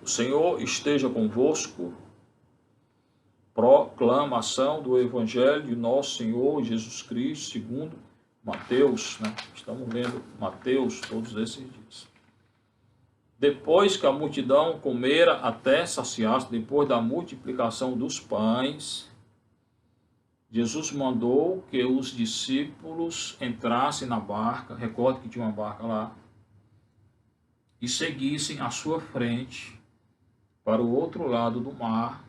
O Senhor esteja convosco. Proclamação do Evangelho de nosso Senhor Jesus Cristo, segundo Mateus, né? Estamos lendo Mateus todos esses dias. Depois que a multidão comera até saciar-se, depois da multiplicação dos pães, Jesus mandou que os discípulos entrassem na barca, recorde que tinha uma barca lá, e seguissem à sua frente para o outro lado do mar,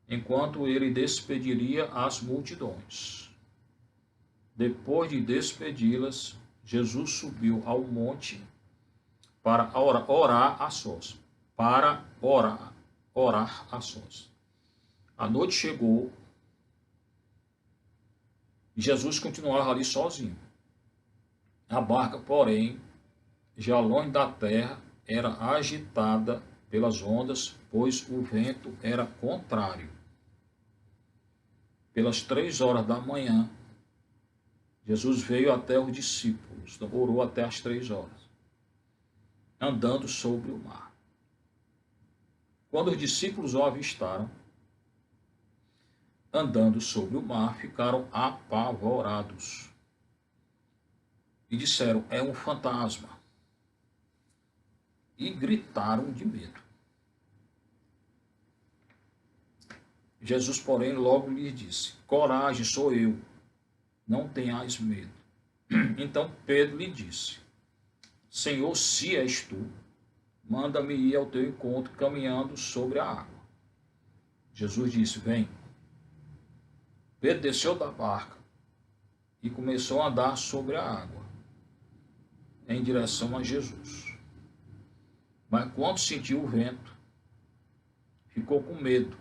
enquanto ele despediria as multidões. Depois de despedi-las, Jesus subiu ao monte para orar a sós. Orar a sós. A noite chegou e Jesus continuava ali sozinho. A barca, porém, já longe da terra, era agitada pelas ondas, pois o vento era contrário. Pelas 3 horas da manhã, Jesus veio até os discípulos, orou até as 3 horas, andando sobre o mar. Quando os discípulos o avistaram, andando sobre o mar, ficaram apavorados e disseram: é um fantasma. E gritaram de medo. Jesus, porém, logo lhes disse: coragem, sou eu, não tenhais medo. Então Pedro lhe disse: Senhor, se és tu, manda-me ir ao teu encontro caminhando sobre a água. Jesus disse: vem. Pedro desceu da barca e começou a andar sobre a água, em direção a Jesus. Mas quando sentiu o vento, ficou com medo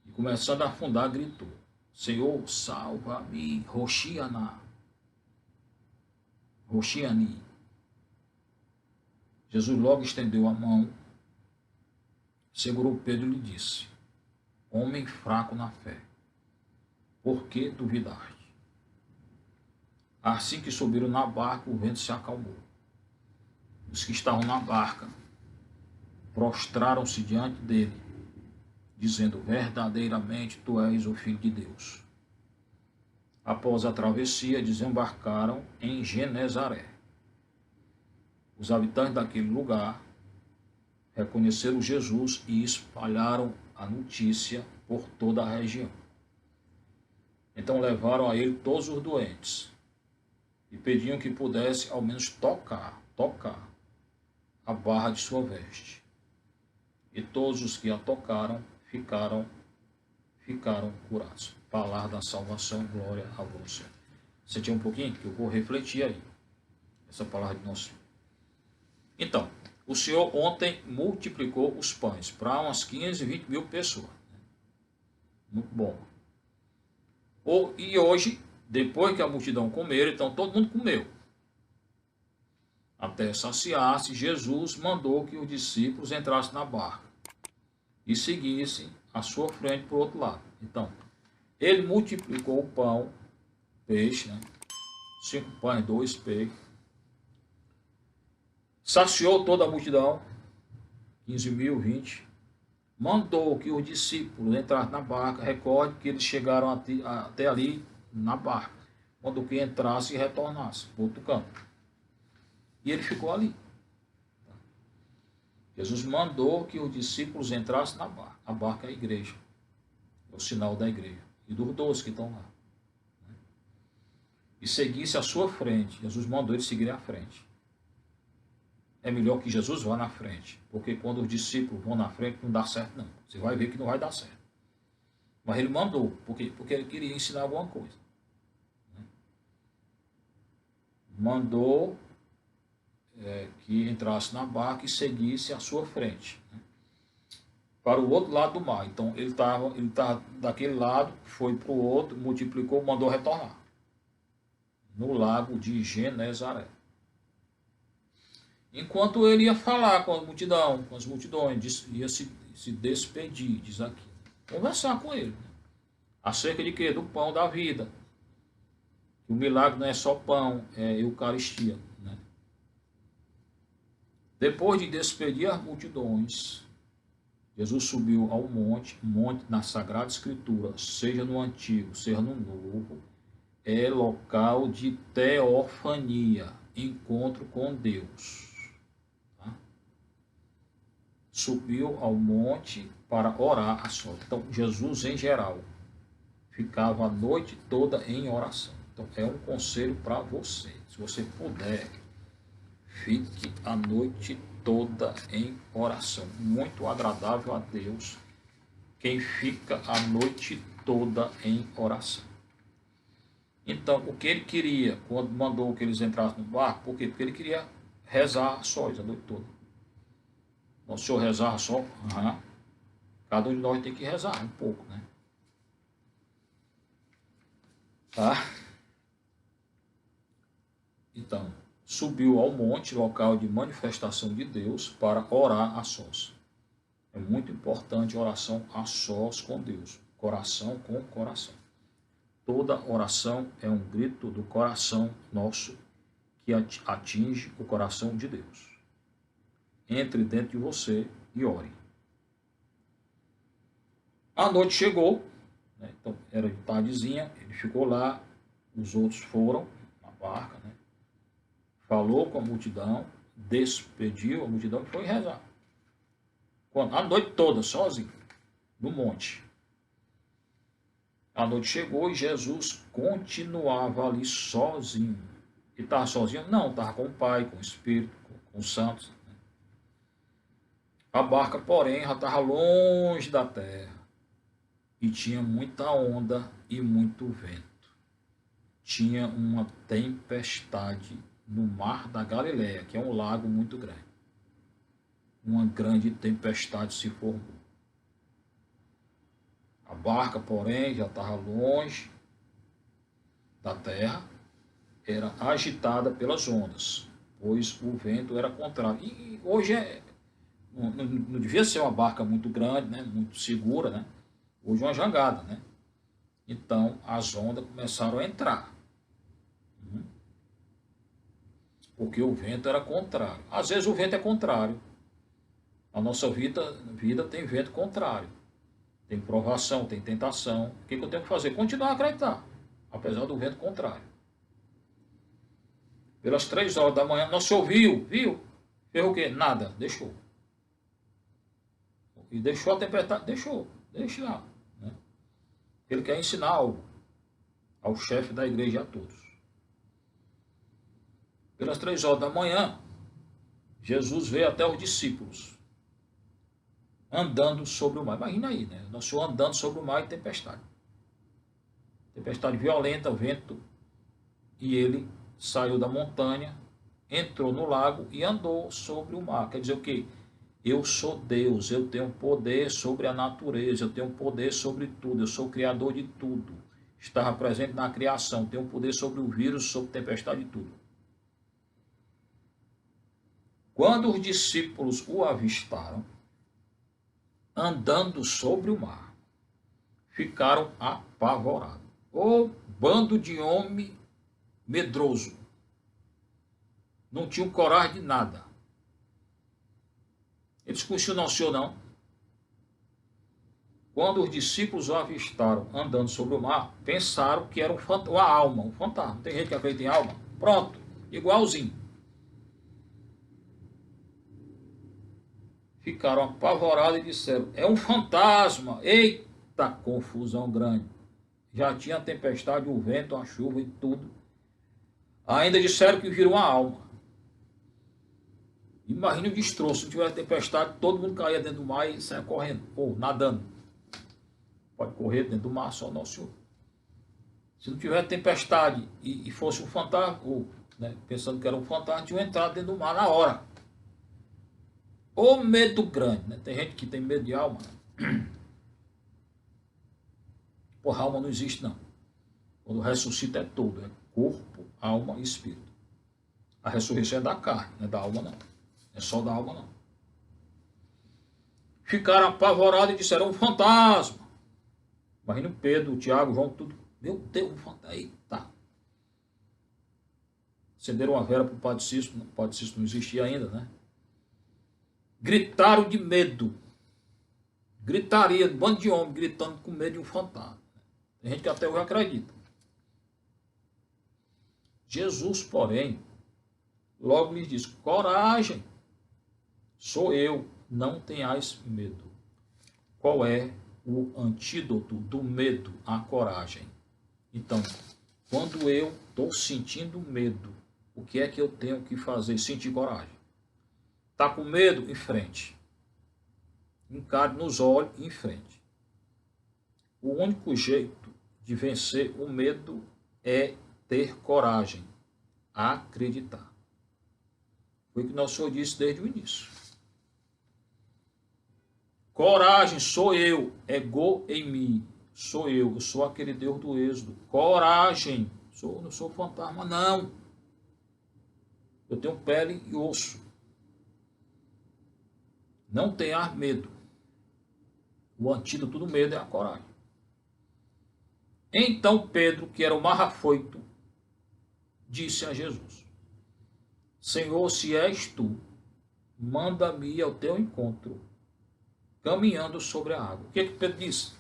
e, começando a afundar, gritou: Senhor, salva-me, Roxiana. Roxiani. Jesus logo estendeu a mão, segurou Pedro e lhe disse: homem fraco na fé, por que duvidaste? Assim que subiram na barca, o vento se acalmou. Os que estavam na barca prostraram-se diante dele, dizendo: verdadeiramente tu és o Filho de Deus. Após a travessia, desembarcaram em Genezaré. Os habitantes daquele lugar reconheceram Jesus e espalharam a notícia por toda a região. Então levaram a ele todos os doentes e pediam que pudesse ao menos tocar a barra de sua veste. E todos os que a tocaram ficaram curados. Palavra da salvação, glória a você. Sentiu um pouquinho? Que eu vou refletir aí. Essa palavra de nosso Senhor. Então, o Senhor ontem multiplicou os pães para umas 15, 20 mil pessoas. Muito bom. E hoje, depois que a multidão comer, então todo mundo comeu. Até saciar-se, Jesus mandou que os discípulos entrassem na barca e seguissem à sua frente para o outro lado. Então, ele multiplicou o pão, peixe, né? 5 pães, 2 peixes. Saciou toda a multidão, 15 mil, 20. Mandou que os discípulos entrassem na barca. Recorde que eles chegaram até ali na barca. Mandou que entrasse e retornasse para outro canto. E ele ficou ali. Jesus mandou que os discípulos entrassem na barca. A barca é a igreja. É o sinal da igreja. E dos 12 que estão lá. E seguisse à sua frente. Jesus mandou eles seguirem à frente. É melhor que Jesus vá na frente. Porque quando os discípulos vão na frente, não dá certo não. Você vai ver que não vai dar certo. Mas ele mandou. Porque ele queria ensinar alguma coisa. Mandou que entrasse na barca e seguisse à sua frente, né, para o outro lado do mar. Então ele estava daquele lado, foi para o outro, multiplicou, mandou retornar no lago de Genezaré. Enquanto ele ia falar com a multidão, com as multidões, ia se despedir, diz aqui, conversar com ele, né, acerca de quê? Do pão da vida. O milagre não é só pão, é Eucaristia. Né? Depois de despedir as multidões, Jesus subiu ao monte na Sagrada Escritura, seja no Antigo, seja no Novo, é local de teofania, encontro com Deus. Tá? Subiu ao monte para orar a sós. Então, Jesus, em geral, ficava a noite toda em oração. Então, é um conselho para você. Se você puder, fique a noite toda em oração. Muito agradável a Deus quem fica a noite toda em oração. Então, o que ele queria quando mandou que eles entrassem no barco? Por quê? Porque ele queria rezar sós a noite toda. Então, se eu rezar só, cada um de nós tem que rezar um pouco, né? Tá? Então, subiu ao monte, local de manifestação de Deus, para orar a sós. É muito importante a oração a sós com Deus, coração com coração. Toda oração é um grito do coração nosso que atinge o coração de Deus. Entre dentro de você e ore. A noite chegou, né? Então era de tardezinha, ele ficou lá, os outros foram na barca, né? Falou com a multidão, despediu a multidão e foi rezar. A noite toda, sozinho, no monte. A noite chegou e Jesus continuava ali sozinho. E estava sozinho? Não, estava com o Pai, com o Espírito, com os santos. A barca, porém, já estava longe da terra. E tinha muita onda e muito vento. Tinha uma tempestade no mar da Galileia, que é um lago muito grande. Uma grande tempestade se formou. A barca, porém, já estava longe da terra, era agitada pelas ondas, pois o vento era contrário. E hoje não devia ser uma barca muito grande, né, muito segura, né? Hoje é uma jangada, né? Então as ondas começaram a entrar. Porque o vento era contrário. Às vezes o vento é contrário. A nossa vida tem vento contrário. Tem provação, tem tentação. O que eu tenho que fazer? Continuar a acreditar, apesar do vento contrário. Pelas 3 horas da manhã, nosso Senhor viu? Fez o quê? Nada, deixou. E deixou a tempestade? Deixa lá. Né? Ele quer ensinar algo ao chefe da igreja e a todos. Pelas 3 horas da manhã, Jesus veio até os discípulos, andando sobre o mar. Imagina aí, né? Nosso Senhor andando sobre o mar e tempestade. Tempestade violenta, vento. E ele saiu da montanha, entrou no lago e andou sobre o mar. Quer dizer o quê? Eu sou Deus, eu tenho poder sobre a natureza, eu tenho poder sobre tudo, eu sou o criador de tudo. Estava presente na criação, tenho poder sobre o vírus, sobre tempestade e tudo. Quando os discípulos o avistaram, andando sobre o mar, ficaram apavorados. Ô bando de homem medroso. Não tinham coragem de nada. Eles conheciam não, senhor, não. Quando os discípulos o avistaram andando sobre o mar, pensaram que era uma alma, um fantasma. Tem gente que acredita em alma? Pronto, igualzinho. Ficaram apavorados e disseram, é um fantasma. Eita, confusão grande. Já tinha a tempestade, o vento, a chuva e tudo. Ainda disseram que viram uma alma. Imagina o destroço, se tiver tempestade, todo mundo caía dentro do mar e saia correndo, ou nadando. Pode correr dentro do mar, só nosso Senhor. Se não tiver tempestade e fosse um fantasma, ou né, pensando que era um fantasma, tinham entrado dentro do mar na hora. Ou medo grande, né? Tem gente que tem medo de alma. Né? Porra, alma não existe não. Quando ressuscita é todo, é corpo, alma e espírito. A ressurreição é da carne, não é da alma não. É só da alma não. Ficaram apavorados e disseram, um fantasma. Imagina o Pedro, o Tiago, o João, tudo. Meu Deus, um fantasma. Eita. Acenderam uma vela para o Padre Cícero. O Padre Cícero não existia ainda, né? gritaram de medo. Gritaria, um bando de homens gritando com medo de um fantasma. Tem gente que até hoje acredita. Jesus, porém, logo lhes disse: coragem, sou eu, não tenhais medo. Qual é o antídoto do medo? A coragem. Então, quando eu estou sentindo medo, o que é que eu tenho que fazer? Sentir coragem. Está com medo? Em frente. Encare nos olhos e em frente. O único jeito de vencer o medo é ter coragem, acreditar. Foi o que nosso Senhor disse desde o início. Coragem, sou eu, ego em mim, sou eu sou aquele Deus do Êxodo. Coragem, não sou fantasma, não. Eu tenho pele e osso. Não tenha medo. O antídoto do medo é a coragem. Então Pedro, que era o mais afoito, disse a Jesus: Senhor, se és tu, manda-me ir ao teu encontro, caminhando sobre a água. O que Pedro disse?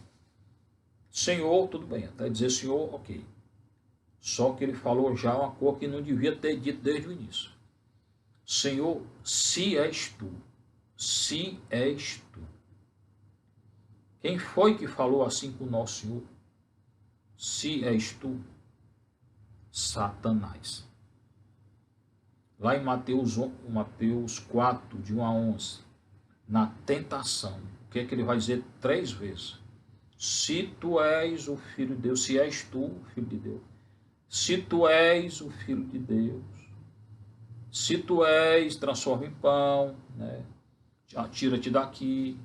Senhor, tudo bem, até dizer Senhor, ok. Só que ele falou já uma coisa que não devia ter dito desde o início. Senhor, se és tu, se és tu. Quem foi que falou assim com o nosso Senhor? Se és tu, Satanás. Lá em Mateus 4, de 1 a 11, na tentação, o que é que ele vai dizer 3 vezes? Se tu és o Filho de Deus, se és tu o Filho de Deus, se tu és o Filho de Deus, se tu és, transforma em pão, né? Tira-te daqui,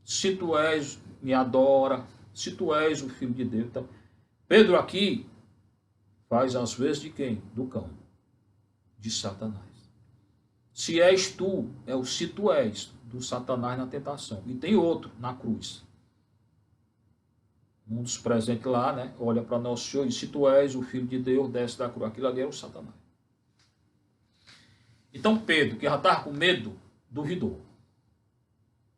se tu és, me adora, se tu és o Filho de Deus. Então, Pedro aqui faz as vezes de quem? Do cão, de Satanás. Se és tu, é o se tu és, do Satanás na tentação. E tem outro, na cruz. Um dos presentes lá, né? Olha para nosso Senhor e se tu és o Filho de Deus, desce da cruz. Aquilo ali era o Satanás. Então Pedro, que já estava com medo, duvidou.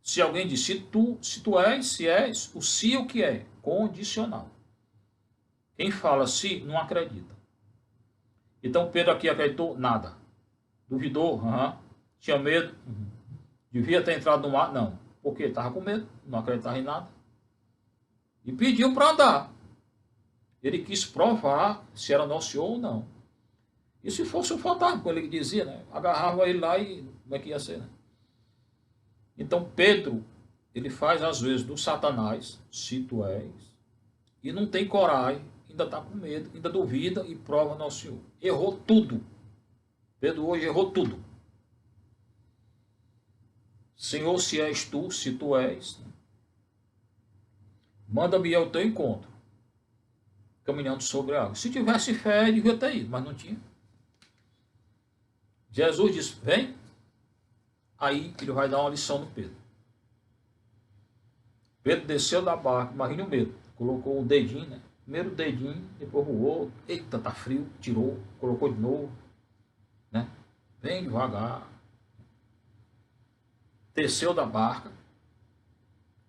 Se alguém disse, se tu és, se és, o se o que é? Condicional. Quem fala se, não acredita. Então Pedro aqui acreditou? Nada. Duvidou? Tinha medo? Devia ter entrado no mar? Não. Por quê? Estava com medo, não acreditava em nada. E pediu para andar. Ele quis provar se era nosso Senhor ou não. E se fosse um fantasma, como ele dizia, né? Agarrava ele lá e como é que ia ser, né? Então Pedro, ele faz às vezes do Satanás, se tu és, e não tem coragem, ainda está com medo, ainda duvida e prova nosso Senhor. Errou tudo. Pedro hoje errou tudo. Senhor, se és tu, se tu és, manda-me ir ao teu encontro, caminhando sobre a água. Se tivesse fé, devia ter ido, mas não tinha. Jesus disse, vem. Aí ele vai dar uma lição no Pedro. Pedro desceu da barca, imagine o medo. Colocou o dedinho, né? Primeiro o dedinho, depois o outro. Eita, tá frio. Tirou, colocou de novo. Né? Bem devagar. Desceu da barca.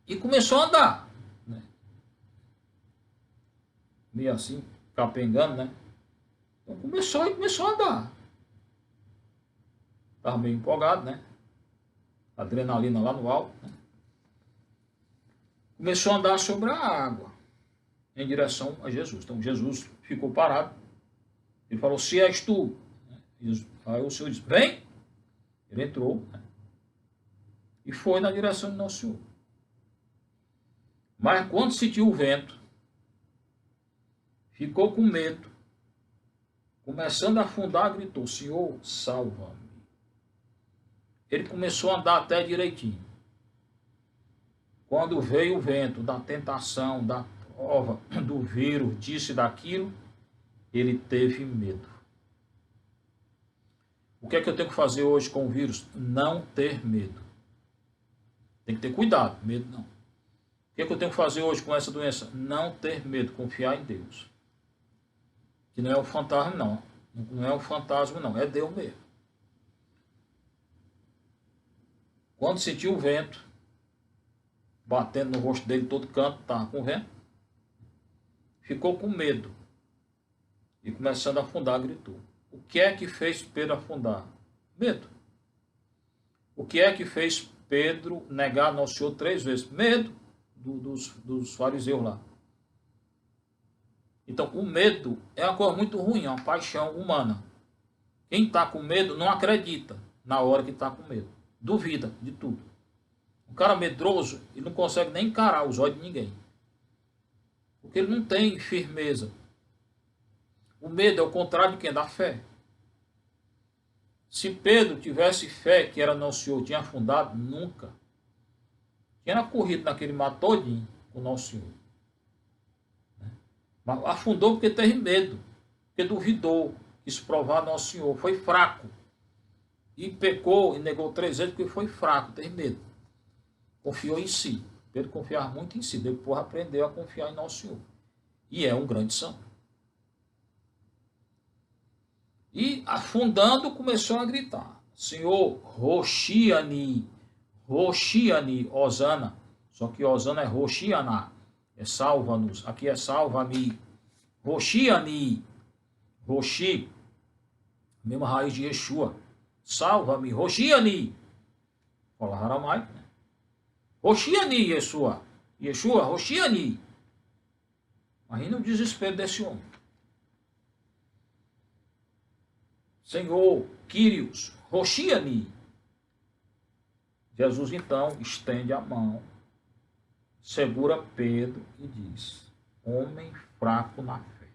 E começou a andar. Né? Meio assim, capengando, né? Então começou a andar. Estava meio empolgado, né? Adrenalina lá no alto. Né? Começou a andar sobre a água. Em direção a Jesus. Então Jesus ficou parado. Ele falou, se és tu. Aí o Senhor disse, vem. Ele entrou. Né? E foi na direção de nosso Senhor. Mas quando sentiu o vento, ficou com medo. Começando a afundar, gritou, Senhor, salva-me. Ele começou a andar até direitinho. Quando veio o vento da tentação, da prova, do vírus, disso e daquilo, ele teve medo. O que é que eu tenho que fazer hoje com o vírus? Não ter medo. Tem que ter cuidado, medo não. O que é que eu tenho que fazer hoje com essa doença? Não ter medo, confiar em Deus. Que não é o fantasma não. Não é o fantasma não, é Deus mesmo. Quando sentiu o vento batendo no rosto dele, todo canto, estava com vento, ficou com medo e começando a afundar, gritou. O que é que fez Pedro afundar? Medo. O que é que fez Pedro negar nosso Senhor 3 vezes? Medo dos fariseus lá. Então, o medo é uma coisa muito ruim, é uma paixão humana. Quem está com medo não acredita na hora que está com medo. Duvida de tudo. Um cara medroso, ele não consegue nem encarar os olhos de ninguém. Porque ele não tem firmeza. O medo é o contrário de quem? Da fé. Se Pedro tivesse fé que era nosso Senhor, tinha afundado? Nunca. Tinha corrido naquele mar todinho com nosso Senhor. Mas afundou porque teve medo. Porque duvidou. Quis provar nosso Senhor. Foi fraco. E pecou e negou 3 vezes porque foi fraco, teve medo. Confiou em si. Pedro confiava muito em si. Depois aprendeu a confiar em nosso Senhor. E é um grande santo. E afundando começou a gritar. Senhor, Roxiani, Roxiani, Osana. Só que Osana é Roxiana. É salva-nos. Aqui é salva-me. Roxiani. Roxi. Mesma raiz de Yeshua. Salva-me. Roxiani. Fala aramaico, né? Roxiani, Yeshua. Yeshua, Roxiani. Imagina o desespero desse homem. Senhor, Quírios, Roxiani. Jesus então estende a mão, segura Pedro e diz: homem fraco na fé,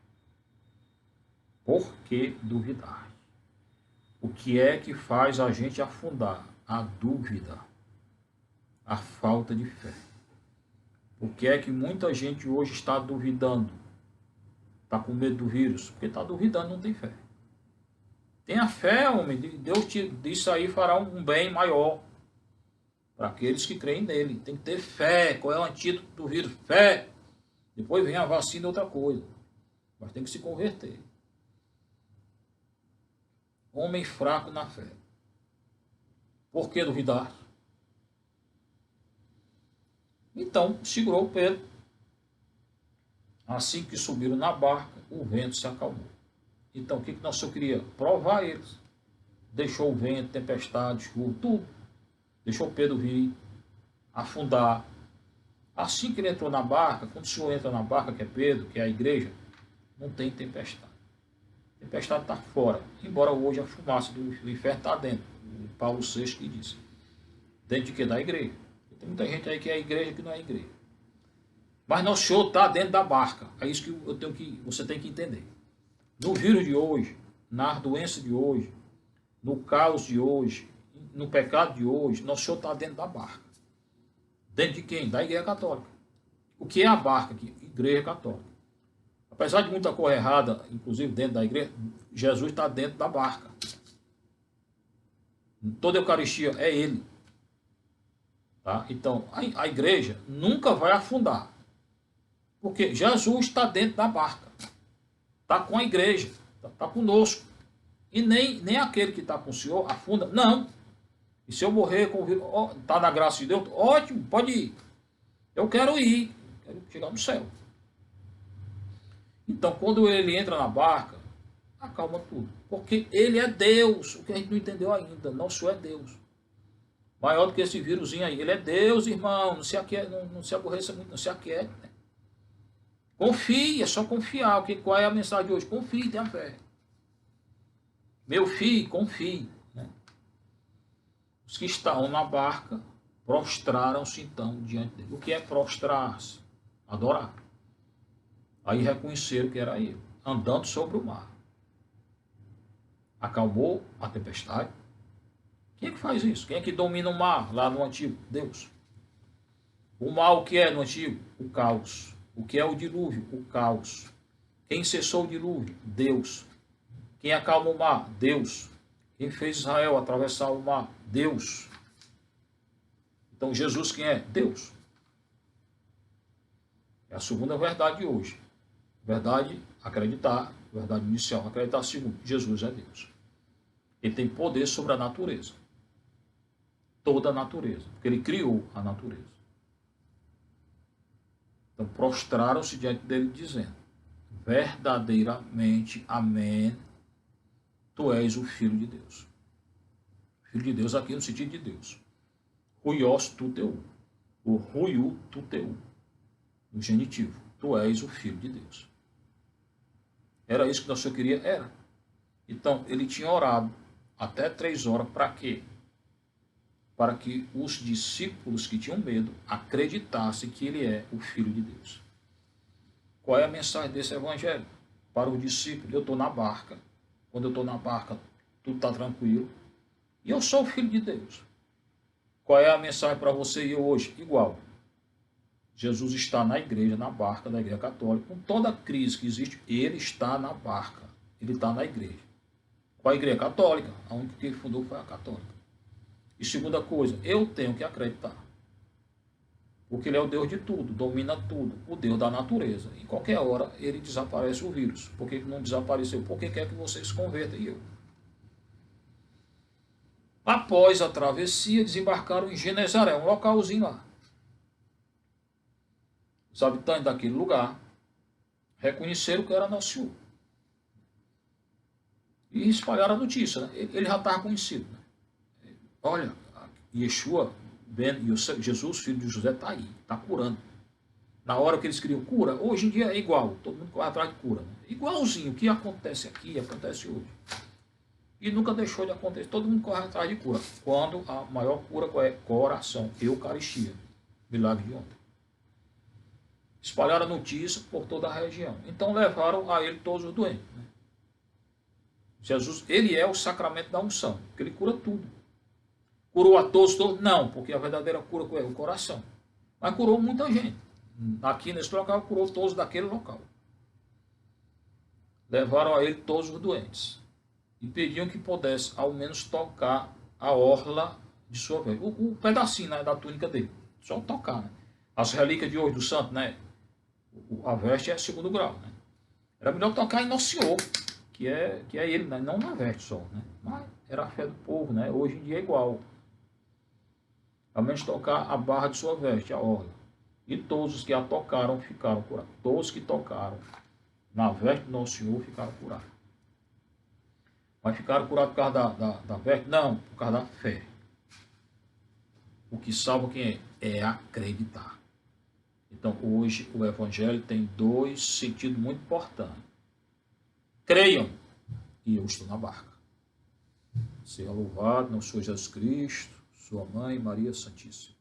por que duvidar? O que é que faz a gente afundar? A dúvida, a falta de fé. Por que é que muita gente hoje está duvidando? Está com medo do vírus? Porque está duvidando, não tem fé. Tenha fé, homem. Deus te disse aí fará um bem maior para aqueles que creem nele. Tem que ter fé. Qual é o antídoto do vírus? Fé. Depois vem a vacina, outra coisa. Mas tem que se converter. Homem fraco na fé. Por que duvidar? Então, segurou Pedro. Assim que subiram na barca, o vento se acalmou. Então, o que nosso Senhor queria? Provar eles. Deixou o vento, tempestade, chuva, tudo. Deixou Pedro vir, afundar. Assim que ele entrou na barca, quando o Senhor entra na barca, que é Pedro, que é a igreja, não tem tempestade. A tempestade está fora. Embora hoje a fumaça do inferno está dentro. Paulo VI que disse. Dentro de quê? Da igreja. Tem muita gente aí que é a igreja que não é a igreja. Mas nosso Senhor está dentro da barca. É isso que você tem que entender. No vírus de hoje, na doença de hoje, no caos de hoje, no pecado de hoje, nosso Senhor está dentro da barca. Dentro de quem? Da Igreja Católica. O que é a barca aqui? Igreja Católica. Apesar de muita coisa errada, inclusive dentro da igreja, Jesus está dentro da barca. Toda a Eucaristia é Ele. Tá? Então, a igreja nunca vai afundar. Porque Jesus está dentro da barca. Está com a igreja. Está conosco. E nem aquele que está com o Senhor afunda. Não. E se eu morrer com o vírus, está na graça de Deus, ótimo, pode ir. Eu quero ir. Quero chegar no céu. Então, quando ele entra na barca, acalma tudo. Porque ele é Deus. O que a gente não entendeu ainda. Nosso é Deus. Maior do que esse vírusinho aí. Ele é Deus, irmão. Não se aborreça muito, não se aquiete. Né? Confie, é só confiar. Qual é a mensagem de hoje? Confie, tenha fé. Meu filho, confie. Né? Os que estavam na barca prostraram-se então diante dele. O que é prostrar-se? Adorar. Aí reconheceram que era ele, andando sobre o mar. Acalmou a tempestade. Quem é que faz isso? Quem é que domina o mar lá no Antigo? Deus. O mar, o que é no Antigo? O caos. O que é o dilúvio? O caos. Quem cessou o dilúvio? Deus. Quem acalma o mar? Deus. Quem fez Israel atravessar o mar? Deus. Então Jesus quem é? Deus. É a segunda verdade de hoje. Verdade, acreditar. Verdade inicial, acreditar. Segundo, Jesus é Deus. Ele tem poder sobre a natureza. toda a natureza, porque ele criou a natureza. Então prostraram-se diante dele dizendo, verdadeiramente, amém, tu és o Filho de Deus. Filho de Deus aqui no sentido de Deus. Huios tu teu, o huiu tu teu, no genitivo. Tu és o Filho de Deus. Era isso que nosso Senhor queria? Era. Então, ele tinha orado até 3 horas para quê? Para que os discípulos que tinham medo acreditassem que ele é o Filho de Deus. Qual é a mensagem desse evangelho? Para o discípulo, eu estou na barca. Quando eu estou na barca, tudo está tranquilo. E eu sou o Filho de Deus. Qual é a mensagem para você e eu hoje? Igual. Jesus está na igreja, na barca da igreja católica. Com toda a crise que existe, ele está na barca. Ele está na igreja. Qual a igreja? Católica. A única que ele fundou foi a católica. E segunda coisa, eu tenho que acreditar. Porque ele é o Deus de tudo, domina tudo. O Deus da natureza. Em qualquer hora, ele desaparece o vírus. Por que não desapareceu? Porque quer que você se converta e eu. Após a travessia, desembarcaram em Genezaré, um localzinho lá. Os habitantes daquele lugar reconheceram que era Nosso Senhor. E espalharam a notícia. Né? Ele já estava conhecido. Né? Olha, Yeshua, Jesus, filho de José, está aí, está curando. Na hora que eles queriam cura, hoje em dia é igual, todo mundo corre atrás de cura. Né? Igualzinho, o que acontece aqui, acontece hoje. E nunca deixou de acontecer, todo mundo corre atrás de cura. Quando a maior cura é coração, Eucaristia, milagre de ontem. Espalharam a notícia por toda a região. Então levaram a ele todos os doentes. Né? Jesus, ele é o sacramento da unção, porque ele cura tudo. Curou a todos? Não, porque a verdadeira cura é o coração. Mas curou muita gente. Aqui nesse local, curou todos daquele local. Levaram a ele todos os doentes. E pediam que pudesse, ao menos, tocar a orla de sua veste. O pedacinho, né, da túnica dele. Só tocar, né? As relíquias de hoje do santo, né? A veste é 2º grau, né? Era melhor tocar em Nosso Senhor, que é ele, né? Não na veste só, né? Mas era a fé do povo, né? Hoje em dia é igual. Ao menos tocar a barra de sua veste, a orla. E todos os que a tocaram ficaram curados. Todos que tocaram na veste do Nosso Senhor ficaram curados. Mas ficaram curados por causa da veste? Não, por causa da fé. O que salva quem é? É acreditar. Então, hoje, o Evangelho tem 2 sentidos muito importantes. Creiam, e eu estou na barca. Seja louvado, nosso Senhor Jesus Cristo, sua mãe, Maria Santíssima.